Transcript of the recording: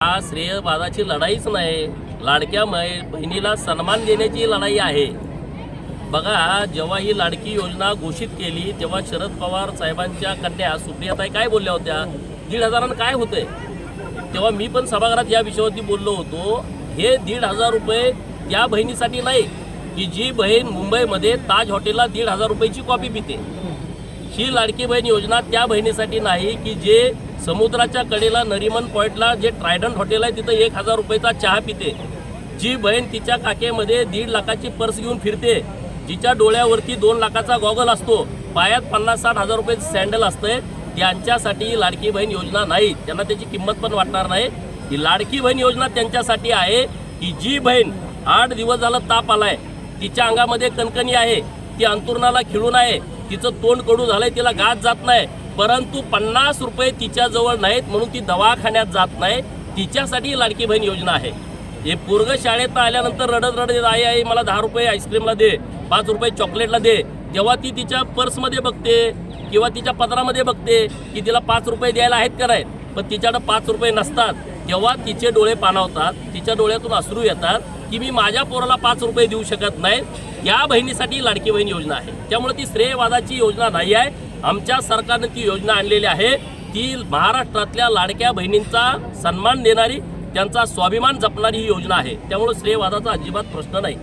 हा श्रेयवादाची लढाईच नाही, लाडक्या बहिणीला सन्मान देण्याची लढाई आहे। बघा, जेव्हा ही लाडकी योजना घोषित केली तेव्हा शरद पवार साहेबांच्या कन्या सुप्रियाताई काय बोलल्या होत्या, 1,500 काय होते। तेव्हा मी पण सभागृहात या विषयावरती बोललो होतो। हे 1,500 रुपये त्या बहिणीसाठी नाही की जी बहीण मुंबईमध्ये ताज हॉटेलला 1,500 रुपयाची कॉफी पिते। ही लाडकी बहीण योजना त्या बहिणीसाठी नाही की जे समुद्राच्या कडेला नरिमन पॉईंटला जे ट्रायडंट हॉटेल आहे तिथं 1,000 रुपयाचा चहा पिते। जी बहीण तिच्या काकेमध्ये 1.5 लाखाची पर्स घेऊन फिरते, जिच्या डोळ्यावरती 2 लाखाचा गॉगल असतो, पायात 50-60 हजार रुपयाचं सँडल असते, त्यांच्यासाठी लाडकी बहीण योजना नाही। त्यांना त्याची किंमत पण वाटणार नाही। ही लाडकी बहीण योजना त्यांच्यासाठी आहे की जी बहीण 8 दिवस झालं ताप आलाय, तिच्या अंगामध्ये कणकणी आहे, ती अंतुरणाला खिळून आहे, तिचं तोंड कडू झालंय, तिला गाठ जात नाही, परंतु 50 रुपये तिच्याजवळ नाहीत म्हणून ती दवाखान्यात जात नाही, तिच्यासाठी लाडकी बहीण योजना आहे। हे पोरगं शाळेत आल्यानंतर रडत रडत आई आई मला 10 रुपये आईस्क्रीमला दे, 5 रुपये चॉकलेटला दे, तेव्हा ती तिच्या पर्समध्ये बघते किंवा तिच्या पदरामध्ये बघते की तिला 5 रुपये द्यायला आहेत का नाही, पण तिच्याकडे 5 रुपये नसतात, तेव्हा तिचे डोळे पाणावतात, तिच्या डोळ्यातून अश्रू येतात की मी माझ्या पोराला 5 रुपये देऊ शकत नाही। या बहिणीसाठी लाडकी बहीण योजना आहे। त्यामुळे ती श्रेयवादाची योजना नाही आहे। आमच्या सरकारने ती योजना आणलेली आहे, ती महाराष्ट्रातल्या लाडक्या बहिणींचा सन्मान देणारी, त्यांचा स्वाभिमान जपणारी ही योजना आहे। त्यामुळे श्रेयवादाचा अजिबात प्रश्न नाही।